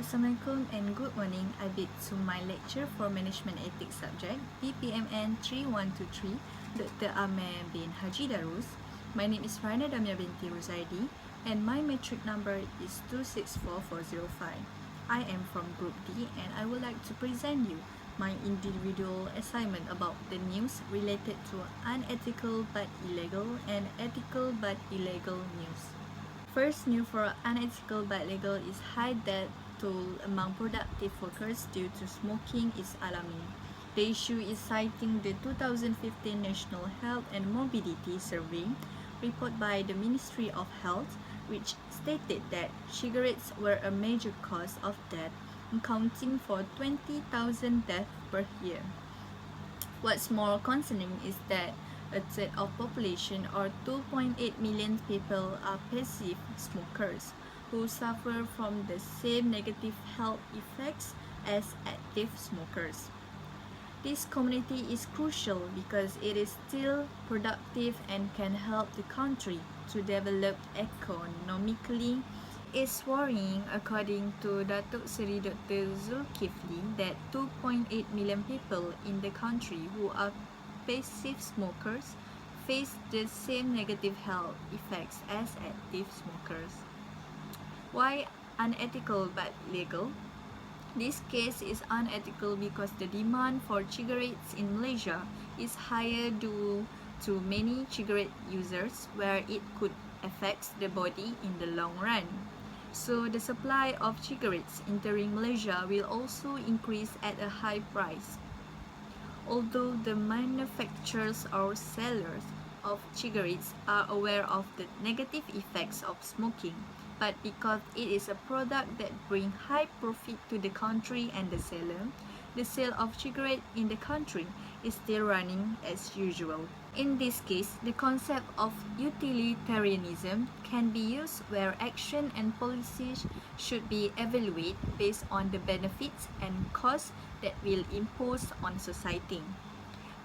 Assalamualaikum and good morning. I bid to my lecture for Management Ethics subject BPMN3123 Dr. Amer bin Haji Darus. My name is Raihana Damia binti Ruszaidi and my metric number is 264405. I am from Group D and I would like to present you my individual assignment about the news related to unethical but illegal and ethical but illegal news. First news for unethical but illegal is high death toll among productive workers due to smoking is alarming. The issue is citing the 2015 National Health and Morbidity Survey report by the Ministry of Health, which stated that cigarettes were a major cause of death, accounting for 20,000 deaths per year. What's more concerning is that a third of population or 2.8 million people are passive smokers who suffer from the same negative health effects as active smokers. This community is crucial because it is still productive and can help the country to develop economically. It's worrying, according to Datuk Seri Dr. Zulkifli, that 2.8 million people in the country who are passive smokers face the same negative health effects as active smokers. Why unethical but legal? This case is unethical because the demand for cigarettes in Malaysia is higher due to many cigarette users where it could affect the body in the long run. So the supply of cigarettes entering Malaysia will also increase at a high price. Although the manufacturers or sellers of cigarettes are aware of the negative effects of smoking, but because it is a product that brings high profit to the country and the seller, the sale of cigarettes in the country is still running as usual. In this case, the concept of utilitarianism can be used where action and policies should be evaluated based on the benefits and costs that will impose on society.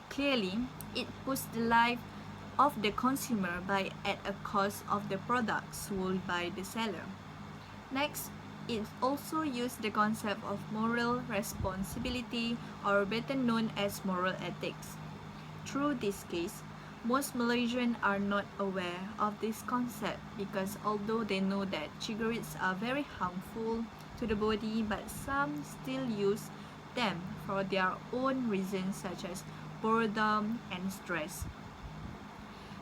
Clearly, it puts the life of the consumer by at a cost of the product sold by the seller. Next, it also used the concept of moral responsibility, or better known as moral ethics. Through this case, most Malaysians are not aware of this concept because although they know that cigarettes are very harmful to the body, but some still use them for their own reasons such as boredom and stress.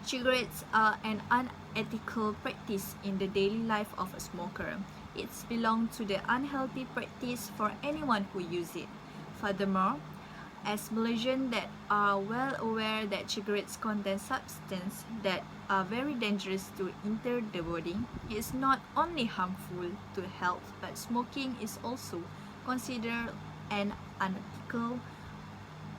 Cigarettes are an unethical practice in the daily life of a smoker. It belongs to the unhealthy practice for anyone who uses it. Furthermore, as Malaysians that are well aware that cigarettes contain substances that are very dangerous to enter the body, it is not only harmful to health, but smoking is also considered an unethical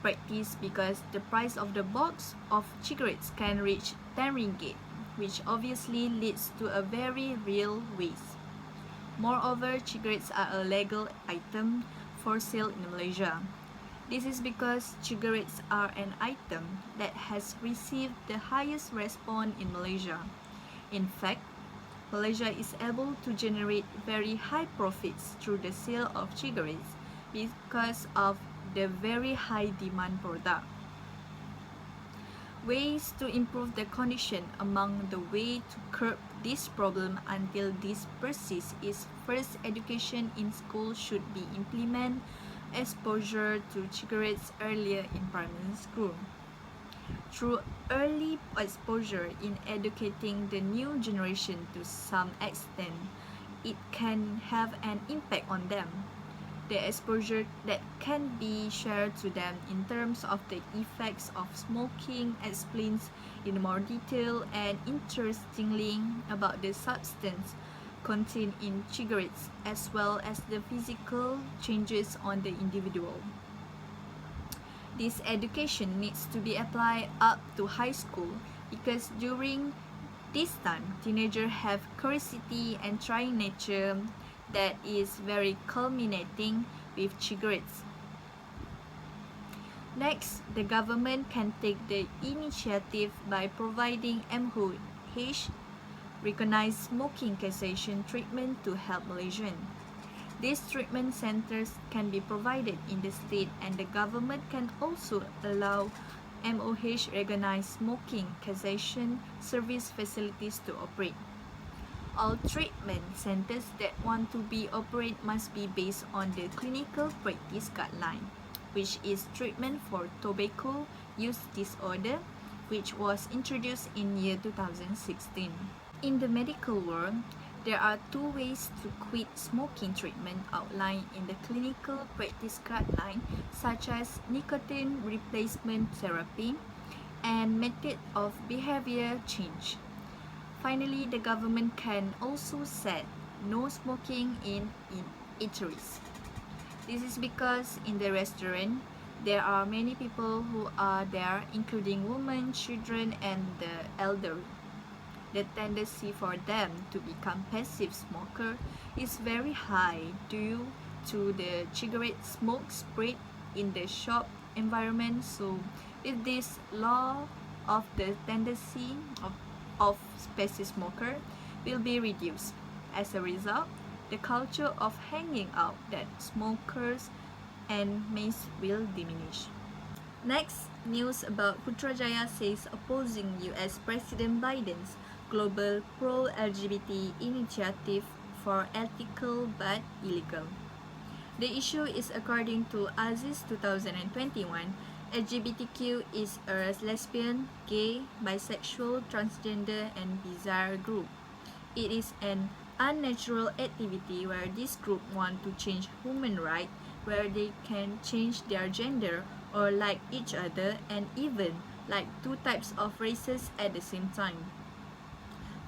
practice because the price of the box of cigarettes can reach 10 ringgit, which obviously leads to a very real waste. Moreover, cigarettes are a legal item for sale in Malaysia. This is because cigarettes are an item that has received the highest response in Malaysia. In fact, Malaysia is able to generate very high profits through the sale of cigarettes because of the very high demand product. Ways to improve the condition among the way to curb this problem until this persists is first, education in school should be implemented exposure to cigarettes earlier in primary school. Through early exposure in educating the new generation to some extent, it can have an impact on them. The exposure that can be shared to them in terms of the effects of smoking explains in more detail and interestingly about the substance contained in cigarettes as well as the physical changes on the individual. This education needs to be applied up to high school because during this time, teenagers have curiosity and trying nature that is very culminating with cigarettes. Next, the government can take the initiative by providing MOH recognized smoking cessation treatment to help Malaysians. These treatment centers can be provided in the state, and the government can also allow MOH recognized smoking cessation service facilities to operate. All treatment centers that want to be operated must be based on the clinical practice guideline, which is treatment for tobacco use disorder, which was introduced in year 2016. In the medical world, there are two ways to quit smoking treatment outlined in the clinical practice guideline, such as nicotine replacement therapy and method of behavior change. Finally, the government can also set no smoking in eateries. This is because in the restaurant, there are many people who are there, including women, children, and the elderly. The tendency for them to become passive smoker is very high due to the cigarette smoke spread in the shop environment. So, with this law of the tendency of passive smoker will be reduced. As a result, the culture of hanging out that smokers and mace will diminish. Next, news about Putrajaya says opposing US President Biden's global pro-LGBT initiative for ethical but illegal. The issue is, according to Aziz 2021, LGBTQ is a lesbian, gay, bisexual, transgender, and bizarre group. It is an unnatural activity where this group want to change human rights, where they can change their gender or like each other and even like two types of races at the same time.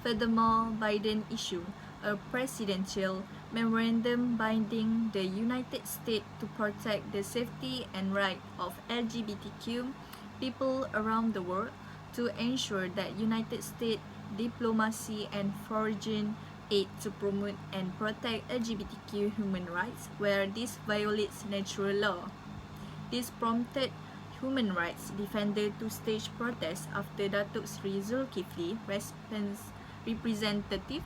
Furthermore, Biden issued a presidential memorandum binding the United States to protect the safety and rights of LGBTQ people around the world, to ensure that United States diplomacy and foreign aid to promote and protect LGBTQ human rights where this violates natural law. This prompted human rights defenders to stage protests after Datuk Sri Zulkifli representative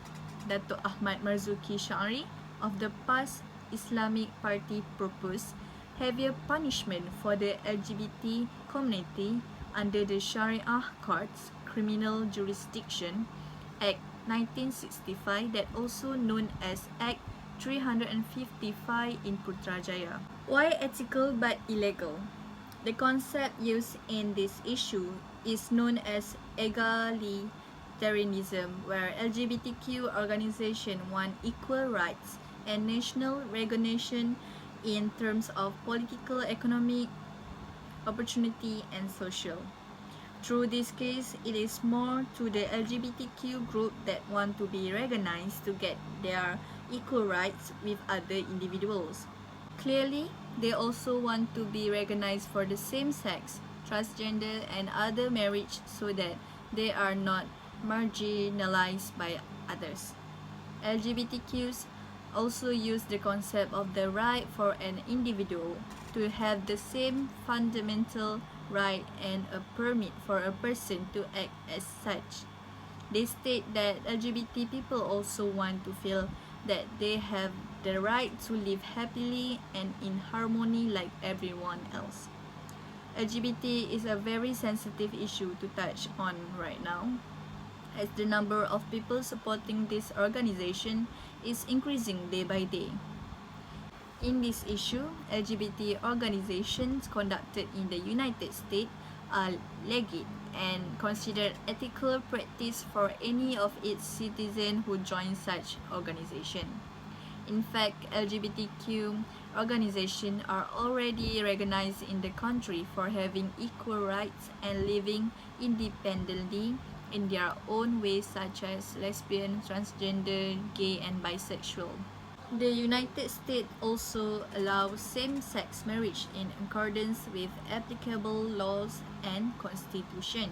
Datuk Ahmad Marzuki Syari of the PAS Islamic Party proposed heavier punishment for the LGBT community under the Sharia Court's Criminal Jurisdiction Act 1965, that also known as Act 355 in Putrajaya. Why ethical but illegal? The concept used in this issue is known as egalitarianism, where LGBTQ organizations want equal rights and national recognition in terms of political, economic, opportunity, and social. Through this case, it is more to the LGBTQ group that want to be recognized to get their equal rights with other individuals. Clearly, they also want to be recognized for the same sex, transgender, and other marriage so that they are not marginalized by others. LGBTQs also use the concept of the right for an individual to have the same fundamental right and a permit for a person to act as such. They state that LGBT people also want to feel that they have the right to live happily and in harmony like everyone else. LGBT is a very sensitive issue to touch on right now, as the number of people supporting this organization is increasing day by day. In this issue, LGBT organizations conducted in the United States are legit and considered ethical practice for any of its citizens who join such organization. In fact, LGBTQ organizations are already recognized in the country for having equal rights and living independently in their own ways, such as lesbian, transgender, gay, and bisexual. The United States also allows same-sex marriage in accordance with applicable laws and constitution.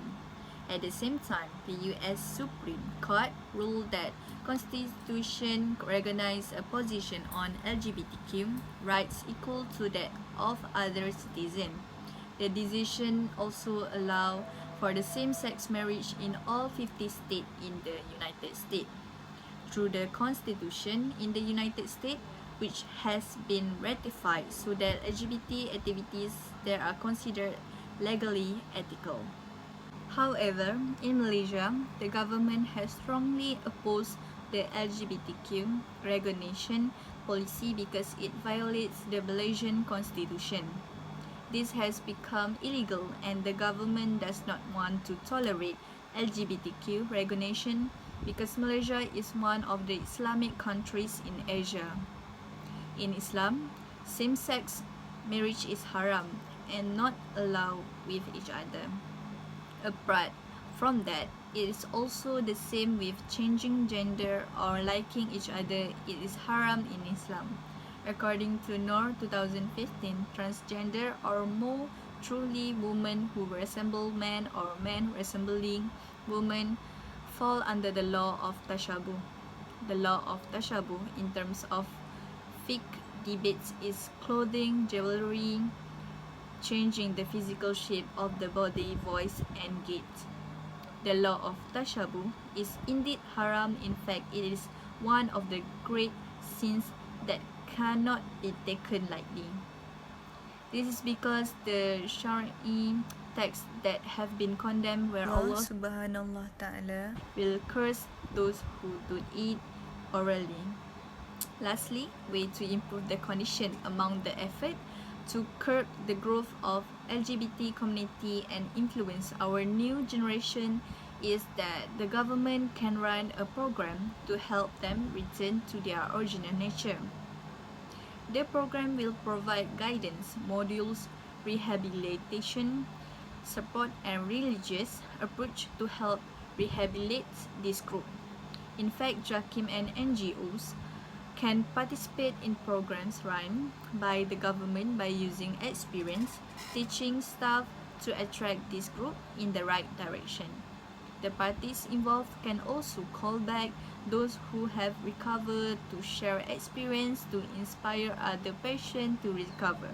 At the same time, the U.S. Supreme Court ruled that Constitution recognizes a position on LGBTQ rights equal to that of other citizens. The decision also allows for the same-sex marriage in all 50 states in the United States. Through the Constitution in the United States, which has been ratified so that LGBT activities there are considered legally ethical. However, in Malaysia, the government has strongly opposed the LGBTQ recognition policy because it violates the Malaysian constitution. This has become illegal and the government does not want to tolerate LGBTQ recognition because Malaysia is one of the Islamic countries in Asia. In Islam, same-sex marriage is haram and not allowed with each other. Apart from that, it is also the same with changing gender or liking each other. It is haram in Islam. According to Noor 2015, transgender or more truly women who resemble men or men resembling women fall under the law of tashabuh. The law of tashabuh in terms of fiqh debates is clothing, jewelry, changing the physical shape of the body, voice, and gait. The law of tashabuh is indeed haram. In fact, it is one of the great sins that cannot be taken lightly. This is because the Shari'i texts that have been condemned where Allah Subhanahu Ta'ala will curse those who do it orally. Lastly, way to improve the condition among the effort to curb the growth of LGBT community and influence our new generation is that the government can run a program to help them return to their original nature. The program will provide guidance, modules, rehabilitation, support and religious approach to help rehabilitate this group. In fact, JAKIM and NGOs can participate in programs run by the government by using experience teaching staff to attract this group in the right direction. The parties involved can also call back those who have recovered to share experience to inspire other patients to recover.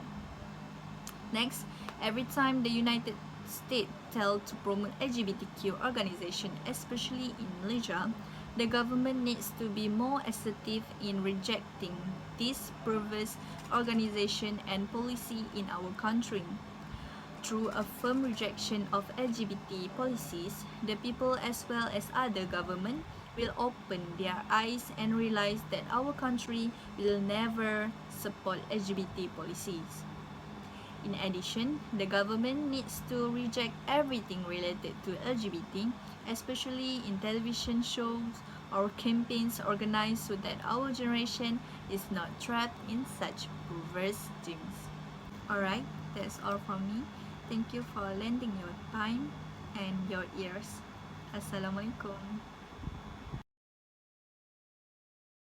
Next, every time the United States tell to promote LGBTQ organization, especially in Malaysia, the government needs to be more assertive in rejecting this perverse organization and policy in our country. Through a firm rejection of LGBT policies, the people as well as other government will open their eyes and realize that our country will never support LGBT policies. In addition, the government needs to reject everything related to LGBT, especially in television shows or campaigns organized so that our generation is not trapped in such perverse dreams. Alright, that's all from me. Thank you for lending your time and your ears. Assalamualaikum.